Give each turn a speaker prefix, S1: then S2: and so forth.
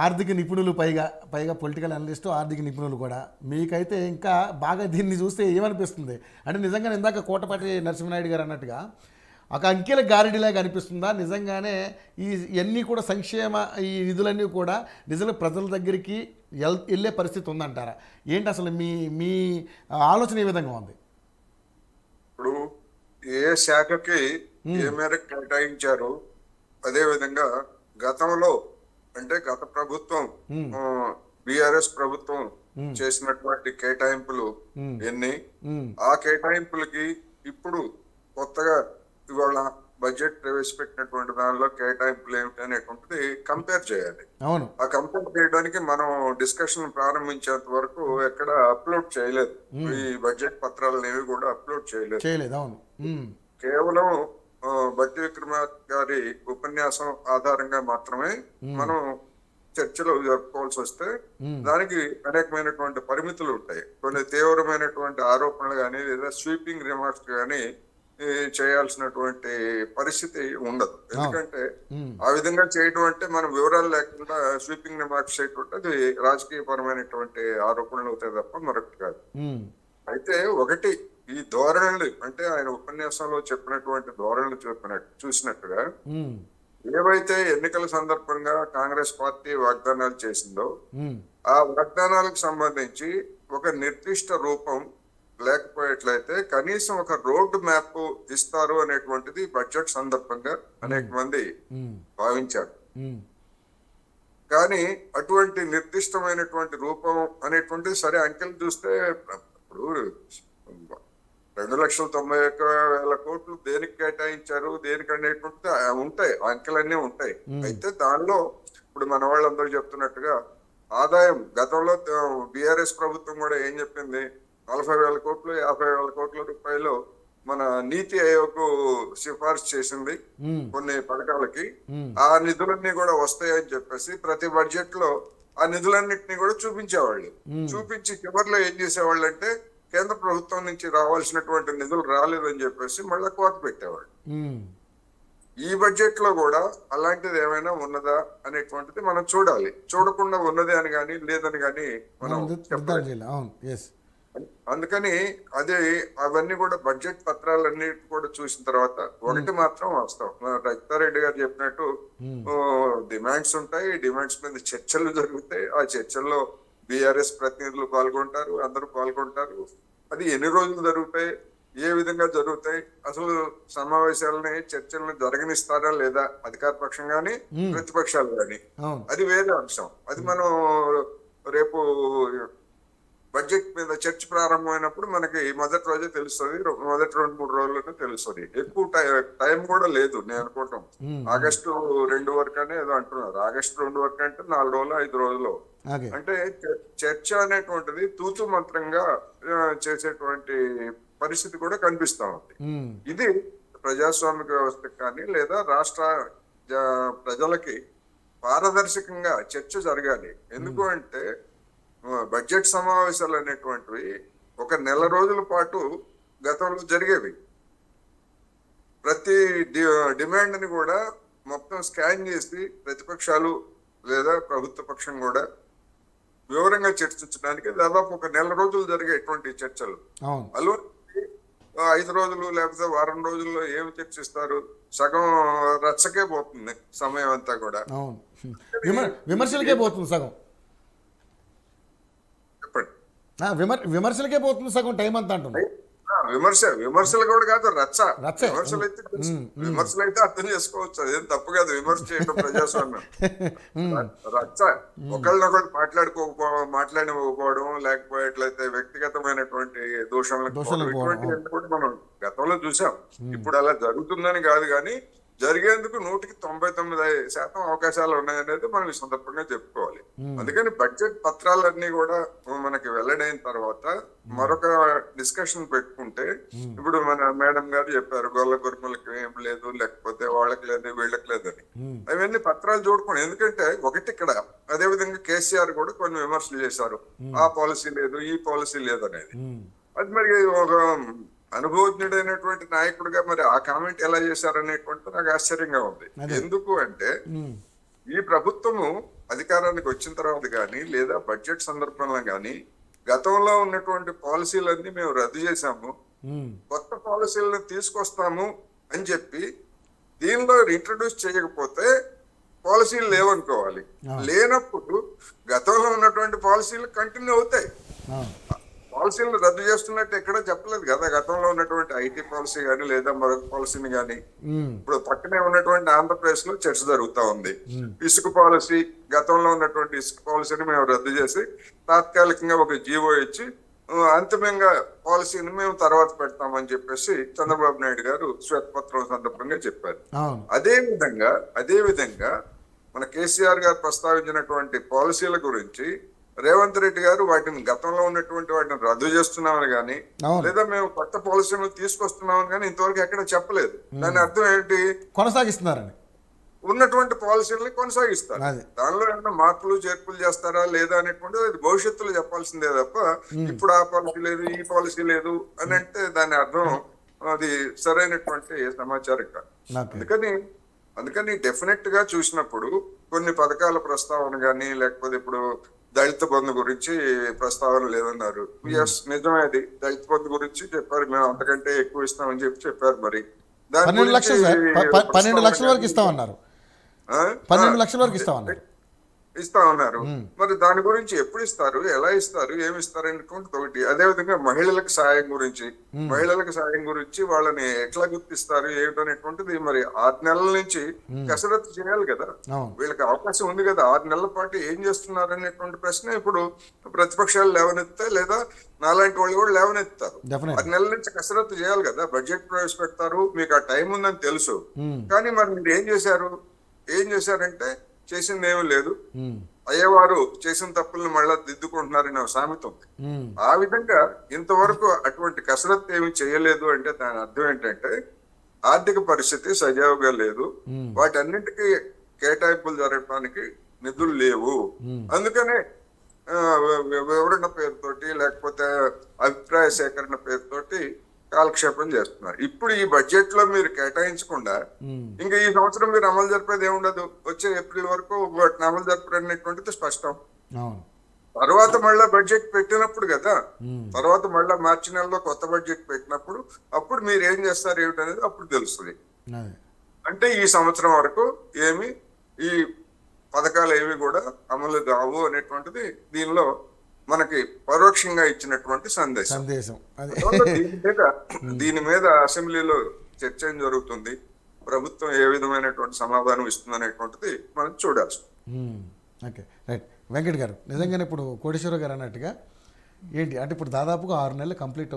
S1: ఆర్థిక నిపుణులు పైగా పైగా పొలిటికల్ అనలిస్టు ఆర్థిక నిపుణులు కూడా మీకైతే ఇంకా బాగా దీన్ని చూస్తే ఏమనిపిస్తుంది అంటే నిజంగానే ఇందాక కోటపాటి నరసింహనాయుడు గారు అన్నట్టుగా ఒక అంకెల గారిడిలాగా అనిపిస్తుందా నిజంగానే ఈ ఇవన్నీ కూడా సంక్షేమ ఈ నిధులన్నీ కూడా నిజంగా ప్రజల దగ్గరికి వెళ్ళే పరిస్థితి ఉందంటారా ఏంటి అసలు మీ మీ ఆలోచన ఏ విధంగా ఉంది
S2: ఇప్పుడు ఏ శాఖకి ఏ మేరకు కేటాయించారు, అదే విధంగా గతంలో అంటే గత ప్రభుత్వం బిఆర్ఎస్ ప్రభుత్వం చేసినటువంటి కేటాయింపులు ఎన్ని, ఆ కేటాయింపులకి ఇప్పుడు కొత్తగా ఇవాళ బడ్జెట్ ప్రవేశపెట్టినటువంటి దానిలో కేటాయింపులు ఏమిటి అనేటువంటిది కంపేర్ చేయాలి.
S1: అవును,
S2: ఆ కంపేర్ చేయడానికి మనం డిస్కషన్ ప్రారంభించేంత వరకు ఎక్కడ అప్లోడ్ చేయలేదు. ఈ బడ్జెట్ పత్రాలను ఏవి కూడా అప్లోడ్ చేయలేదు.
S1: అవును,
S2: కేవలం బట్టి విక్రమార్క గారి ఉపన్యాసం ఆధారంగా మాత్రమే మనం చర్చలు జరుపుకోవాల్సి వస్తే దానికి అనేకమైనటువంటి పరిమితులు ఉంటాయి. కొన్ని తీవ్రమైనటువంటి ఆరోపణలు కానీ లేదా స్వీపింగ్ రిమార్క్స్ కానీ చేయాల్సినటువంటి పరిస్థితి ఉండదు. ఎందుకంటే ఆ విధంగా చేయడం అంటే మనం వివరాలు లేకుండా స్వీపింగ్ రిమార్క్స్ చేయడం అది రాజకీయ పరమైనటువంటి ఆరోపణలు అవుతాయి తప్ప మరొకటి కాదు. అయితే ఒకటి ఈ ధోరణులు అంటే ఆయన ఉపన్యాసంలో చెప్పినటువంటి ధోరణులు చూసినట్టుగా ఏవైతే ఎన్నికల సందర్భంగా కాంగ్రెస్ పార్టీ వాగ్దానాలు చేసిందో ఆ వాగ్దానాలకు సంబంధించి ఒక నిర్దిష్ట రూపం లేకపోయేట్లయితే కనీసం ఒక రోడ్ మ్యాప్ ఇస్తారు అనేటువంటిది బడ్జెట్ సందర్భంగా అనేక మంది భావించారు. కానీ అటువంటి నిర్దిష్టమైనటువంటి రూపం అనేటువంటిది సరే అంకెలు చూస్తే ఇప్పుడు 2,91,000 కోట్లు దేనికి కేటాయించారు, దేనికి అనేటువంటి ఉంటాయి, అంకెలన్నీ ఉంటాయి. అయితే దానిలో ఇప్పుడు మన వాళ్ళందరూ చెప్తున్నట్టుగా ఆదాయం గతంలో బిఆర్ఎస్ ప్రభుత్వం కూడా ఏం చెప్పింది, 40,000 కోట్లు 50,000 కోట్ల రూపాయలు మన నీతి ఆయోగ్ సిఫార్సు చేసింది కొన్ని పథకాలకి. ఆ నిధులన్నీ కూడా వస్తాయని చెప్పేసి ప్రతి బడ్జెట్ లో ఆ నిధులన్నింటినీ కూడా చూపించేవాళ్ళు. చూపించి చివరిలో ఏం చేసేవాళ్ళు అంటే కేంద్ర ప్రభుత్వం నుంచి రావాల్సినటువంటి నిధులు రాలేదని చెప్పేసి మళ్ళీ కోత పెట్టేవాళ్ళు. ఈ బడ్జెట్ లో కూడా అలాంటిది ఏమైనా ఉన్నదా అనేటువంటిది మనం చూడాలి. చూడకుండా ఉన్నది అని కానీ లేదని కానీ మనం అందుకని అదే అవన్నీ కూడా బడ్జెట్ పత్రాలన్నీ కూడా చూసిన తర్వాత ఒకటి మాత్రం వాస్తవం, రజితారెడ్డి గారు చెప్పినట్టు డిమాండ్స్ ఉంటాయి, డిమాండ్స్ మీద చర్చలు జరుగుతాయి. ఆ చర్చల్లో బిఆర్ఎస్ ప్రతినిధులు పాల్గొంటారు, అందరూ పాల్గొంటారు. అది ఎన్ని రోజులు జరుగుతాయి, ఏ విధంగా జరుగుతాయి, అసలు సమావేశాలని చర్చలను జరగనిస్తారా లేదా అధికార పక్షం గాని ప్రతిపక్షాలు గాని, అది వేరే అంశం. అది మనం రేపు బడ్జెట్ మీద చర్చ ప్రారంభమైనప్పుడు మనకి మొదటి రోజే తెలుస్తుంది, మొదటి 2-3 రోజుల్లోనే తెలుస్తుంది. ఎక్కువ టైం కూడా లేదు. నేను అనుకుంటాం ఆగస్టు 2 వరకు అనే ఏదో అంటున్నారు. ఆగస్టు 2 వరకు అంటే 4 రోజులు 5 రోజులు. అంటే చర్చ అనేటువంటిది తూతు మంత్రంగా చేసేటువంటి పరిస్థితి కూడా కనిపిస్తా ఉంది. ఇది ప్రజాస్వామిక వ్యవస్థకు కానీ లేదా రాష్ట్ర ప్రజలకి పారదర్శకంగా చర్చ జరగాలి. ఎందుకు అంటే బడ్జెట్ సమావేశాలు అనేటువంటివి ఒక నెల రోజుల పాటు గతంలో జరిగేవి. ప్రతి డిమాండ్ ని కూడా మొత్తం స్కాన్ చేసి ప్రతిపక్షాలు లేదా ప్రభుత్వ పక్షం కూడా వివరంగా చర్చించడానికి దాదాపు ఒక నెల రోజులు జరిగేటువంటి చర్చలు అలా 5 రోజులు లేకపోతే వారం రోజుల్లో ఏమి చర్చిస్తారు, సగం రచ్చకే పోతుంది సమయం అంతా కూడా,
S1: విమర్శలకే పోతుంది సగం. విమర్శలకే పోతుంది సగం టైం అంతా అంటున్నాయి.
S2: విమర్శలు కూడా కాదు, విమర్శలు అయితే అర్థం చేసుకోవచ్చు, అదేం తప్పు కాదు. విమర్శ చేయడం ప్రజాస్వామ్యం. రచ్చ ఒకళ్ళనొకళ్ళు మాట్లాడిపోవడం లేకపోయేట్లయితే వ్యక్తిగతమైనటువంటి దోషాలను ఇటువంటి కూడా మనం గతంలో చూసాం. ఇప్పుడు అలా జరుగుతుందని కాదు, కానీ జరిగేందుకు 99% అవకాశాలు ఉన్నాయనేది మనం ఈ సందర్భంగా చెప్పుకోవాలి. అందుకని బడ్జెట్ పత్రాలన్నీ కూడా మనకి వెల్లడైన తర్వాత మరొక డిస్కషన్ పెట్టుకుంటే, ఇప్పుడు మన మేడం గారు చెప్పారు గొల్ల గురుములకి ఏం లేదు, లేకపోతే వాళ్ళకి లేదు వీళ్ళకి లేదని, అవన్నీ పత్రాలు చూడుకోండి. ఎందుకంటే ఒకటి ఇక్కడ అదే విధంగా కేసీఆర్ కూడా కొన్ని విమర్శలు చేశారు, ఆ పాలసీ లేదు ఈ పాలసీ లేదు అనేది. అది మరి ఒక అనుభవజ్ఞుడైనటువంటి నాయకుడిగా మరి ఆ కామెంట్ ఎలా చేశారనేటువంటి నాకు ఆశ్చర్యంగా ఉంది. ఎందుకు అంటే ఈ ప్రభుత్వము అధికారానికి వచ్చిన తర్వాత కానీ లేదా బడ్జెట్ సందర్భంలో కానీ గతంలో ఉన్నటువంటి పాలసీలన్నీ మేము రద్దు చేశాము, కొత్త పాలసీలను తీసుకొస్తాము అని చెప్పి దీనిలో ఇంట్రడ్యూస్ చేయకపోతే పాలసీలు లేవనుకోవాలి. లేనప్పుడు గతంలో ఉన్నటువంటి పాలసీలు కంటిన్యూ అవుతాయి. పాలసీలను రద్దు చేస్తున్నట్టు ఎక్కడ చెప్పలేదు కదా. గతంలో ఉన్నటువంటి ఐటీ పాలసీ కానీ లేదా మరొక పాలసీని కానీ ఇప్పుడు పక్కనే ఉన్నటువంటి ఆంధ్రప్రదేశ్ లో చర్చ జరుగుతా ఉంది. ఇసుక పాలసీ, గతంలో ఉన్నటువంటి ఇసుక పాలసీని మేము రద్దు చేసి తాత్కాలికంగా ఒక జీవో ఇచ్చి అంతిమంగా పాలసీని మేము తర్వాత పెడతామని చెప్పేసి చంద్రబాబు నాయుడు గారు శ్వేతపత్రం సందర్భంగా చెప్పారు. అదే విధంగా మన కేసీఆర్ గారు ప్రస్తావించినటువంటి పాలసీల గురించి రేవంత్ రెడ్డి గారు వాటిని గతంలో ఉన్నటువంటి వాటిని రద్దు చేస్తున్నామని కానీ లేదా మేము కొత్త పాలసీలు తీసుకొస్తున్నామని కానీ ఇంతవరకు ఎక్కడ చెప్పలేదు. దాని అర్థం ఏంటి?
S1: కొనసాగిస్తున్నారని,
S2: ఉన్నటువంటి పాలసీలని కొనసాగిస్తారు. దానిలో ఏమైనా మార్పులు చేర్పులు చేస్తారా లేదా అనేటువంటిది అది భవిష్యత్తులో చెప్పాల్సిందే తప్ప ఇప్పుడు ఆ పాలసీ లేదు ఈ పాలసీ లేదు అని అంటే దాని అర్థం అది సరైనటువంటి సమాచారం కాదు. అందుకని డెఫినెట్ గా చూసినప్పుడు కొన్ని పథకాల ప్రస్తావన కానీ లేకపోతే ఇప్పుడు దళిత బంధు గురించి ప్రస్తావన లేదన్నారు. ఎస్, నిజమే, అది దళిత బంధు గురించి చెప్పారు, మేము అంతకంటే ఎక్కువ ఇస్తామని చెప్పారు. మరి
S1: 12 లక్షల వరకు ఇస్తామన్నారు. 12 లక్షల వరకు
S2: ఇస్తా ఉన్నారు. మరి దాని గురించి ఎప్పుడు ఇస్తారు, ఎలా ఇస్తారు, ఏమి ఇస్తారు అనేటువంటి ఒకటి. అదే విధంగా మహిళలకు సాయం గురించి వాళ్ళని ఎట్లా గుర్తిస్తారు ఏమిటనేటువంటిది మరి 6 నెలల నుంచి కసరత్తు చేయాలి కదా. వీళ్ళకి అవకాశం ఉంది కదా. 6 నెలల పాటు ఏం చేస్తున్నారు అనేటువంటి ప్రశ్న ఇప్పుడు ప్రతిపక్షాలు లేవనెత్తాయి లేదా నాలాంటి వాళ్ళు కూడా లేవనెత్తారు. 6 నెలల నుంచి కసరత్తు చేయాలి కదా. బడ్జెట్ ప్రవేశపెడతారు, మీకు ఆ టైం ఉందని తెలుసు. కానీ మరి మీరు ఏం చేశారంటే చేసింది ఏమీ లేదు, అయ్యేవారు చేసిన తప్పులను మళ్ళా దిద్దుకుంటున్నారనే సామెత ఉంది. ఆ విధంగా ఇంతవరకు అటువంటి కసరత్తు ఏమి చేయలేదు అంటే దాని అర్థం ఏంటంటే ఆర్థిక పరిస్థితి సజావుగా లేదు, వాటన్నింటికీ కేటాయింపులు జరగడానికి నిధులు లేవు. అందుకనే వివరణ పేరుతోటి లేకపోతే అభిప్రాయ సేకరణ పేరుతోటి కాలక్షేపం చేస్తున్నారు. ఇప్పుడు ఈ బడ్జెట్ లో మీరు కేటాయించకుండా ఇంకా ఈ సంవత్సరం మీరు అమలు జరిపేది ఏముండదు. వచ్చే ఏప్రిల్ వరకు వాటిని అమలు జరిపేటువంటిది స్పష్టం. తర్వాత మళ్ళా బడ్జెట్ పెట్టినప్పుడు కదా, తర్వాత మళ్ళా మార్చి నెలలో కొత్త బడ్జెట్ పెట్టినప్పుడు అప్పుడు మీరు ఏం చేస్తారు ఏమిటనేది అప్పుడు తెలుస్తుంది. అంటే ఈ సంవత్సరం వరకు ఈ పథకాలు ఏవి కూడా అమలు కావు అనేటువంటిది దీనిలో మనకి పరోక్షంగా ఇచ్చినటువంటి సందేశం. దీని మీద అసెంబ్లీలో చర్చ జరుగుతుంది. ప్రభుత్వం ఏ విధమైనటువంటి సమాధానం ఇస్తుంది అనేటువంటిది మనం చూడాల్సి.
S1: Okay, right. వెంకట్ గారు, నిజంగానే ఇప్పుడు కోటేశ్వర గారు అన్నట్టుగా ఏంటి అంటే ఇప్పుడు దాదాపుగా 6 నెలలు కంప్లీట్